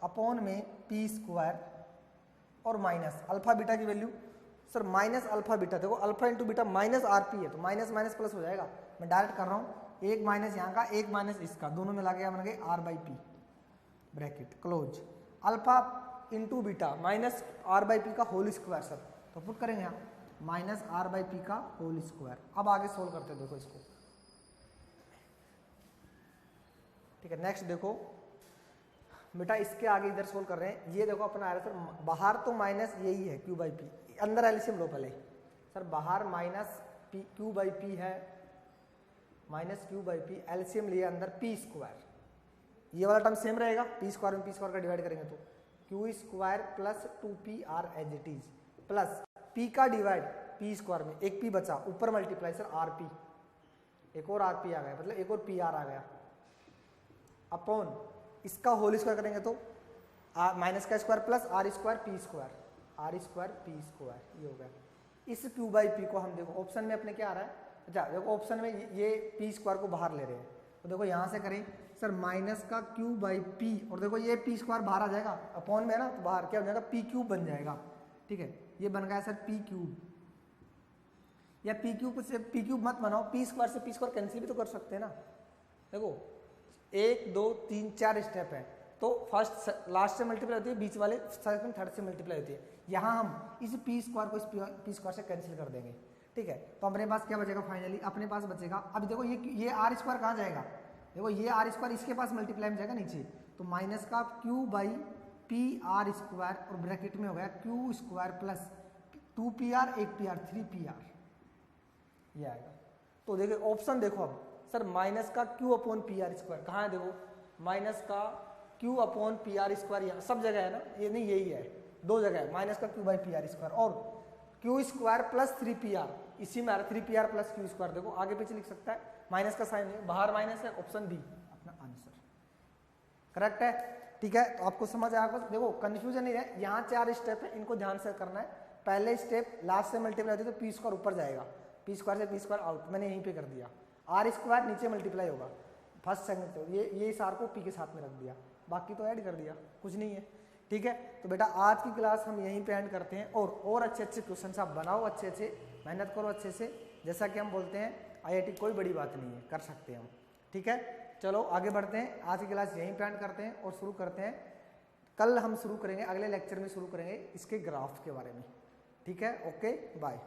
अपॉन में p स्क्वायर और माइनस अल्फा बीटा की value sir minus alpha beta, देखो alpha into beta minus rp है तो माइनस माइनस प्लस हो जाएगा, मैं डायरेक्ट कर रहा हूँ, एक माइनस यहाँ का एक माइनस इसका, दोनों मिला के बन गए r by p bracket close, alpha into beta minus r by p का होल स्क्वायर सर, तो पुट करेंगे यहाँ माइनस r बाई पी का होल स्क्वायर। अब आगे सोल्व करते हैं, देखो इसको, ठीक है। नेक्स्ट देखो बेटा इसके आगे इधर सोल्व कर रहे हैं, ये देखो अपना आ रहा है सर, बाहर तो माइनस यही है क्यू बाई पी, अंदर एलसीएम लो पहले सर, बाहर minus P Q by P है, minus Q by P, LCM लिए अंदर पी स्क्वायर, ये वाला टर्म सेम रहेगा, पी स्क्वायर में पी स्क्वायर का डिवाइड करेंगे तो Q square plus 2pr as it is, plus P का डिवाइड पी स्क्वायर में, एक पी बचा, ऊपर मल्टीप्लाई सर आर पी, एक और आर पी आ गया, मतलब एक और पी आर आ गया, अपॉन इसका होल स्क्वायर करेंगे तो माइनस का square plus r square p square, r square p square, ये हो गया। इस क्यू बाई पी को हम देखो ऑप्शन में अपने क्या आ रहा है, अच्छा देखो ऑप्शन में ये पी स्क्वायर को बाहर ले रहे हैं, तो देखो यहाँ से करें सर माइनस का क्यू बाई पी, और देखो ये पी स्क्वायर बाहर आ जाएगा, अपॉन में है ना, तो बाहर क्या हो जाएगा, पी क्यूब बन जाएगा, ठीक है, ये बन गया सर पी क्यूब, या पी क्यूब से पी क्यूब मत बनाओ, पी स्क्वायर से पी स्क्वायर कैंसिल भी तो कर सकते हैं ना, देखो 1 2 3 4 स्टेप है, तो फर्स्ट लास्ट से मल्टीप्लाई होती है, बीच वाले सेकंड थर्ड से मल्टीप्लाई होती है, यहाँ हम इस पी स्क्वायर को इस पी स्क्वायर से कैंसिल कर देंगे, ठीक है, तो अपने पास क्या बचेगा फाइनली, अपने पास बचेगा, अब देखो ये आर स्क्वायर कहाँ जाएगा, देखो ये आर स्क्वायर इसके पास मल्टीप्लाई में जाएगा नीचे, तो माइनस का Q by P R square, और ब्रैकेट में हो गया Q square plus 2pr 1pr 3pr, ये आएगा। तो देखिए ऑप्शन देखो अब सर, माइनस का Q upon P R square कहाँ है, देखो माइनस का Q upon P R square यहाँ सब जगह है ना, ये नहीं यही है, दो जगह है, माइनस का Q by P R square और क्यू स्क्वायर प्लस 3pr, इसी में आ रहा 3pr प्लस क्यू स्क्वायर, देखो आगे पीछे लिख सकता है, माइनस का साइन है, बाहर माइनस है, ऑप्शन बी अपना आंसर करेक्ट है, ठीक है। तो आपको समझ आएगा, देखो कंफ्यूजन नहीं है, यहाँ 4 स्टेप है, इनको ध्यान से करना है। पहले स्टेप लास्ट से मल्टीप्लाई होती है तो पी स्क्वायर ऊपर जाएगा, पी स्क्वायर से पी स्क्वायर आउट, मैंने यहीं पे कर दिया, आर स्क्वायर नीचे मल्टीप्लाई होगा फर्स्ट सेकंड, तो ये इस आर को पी के साथ में रख दिया, बाकी तो ऐड कर दिया, कुछ नहीं है, ठीक है। तो बेटा आज की क्लास हम यहीं पे एंड करते हैं, और अच्छे अच्छे क्वेश्चन आप बनाओ, अच्छे अच्छे मेहनत करो अच्छे से, जैसा कि हम बोलते हैं आईआईटी कोई बड़ी बात नहीं है, कर सकते हैं हम, ठीक है। चलो आगे बढ़ते हैं, आज की क्लास यहीं पे एंड करते हैं और शुरू करते हैं, कल हम शुरू करेंगे, अगले लेक्चर में शुरू करेंगे इसके ग्राफ के बारे में, ठीक है। Okay bye.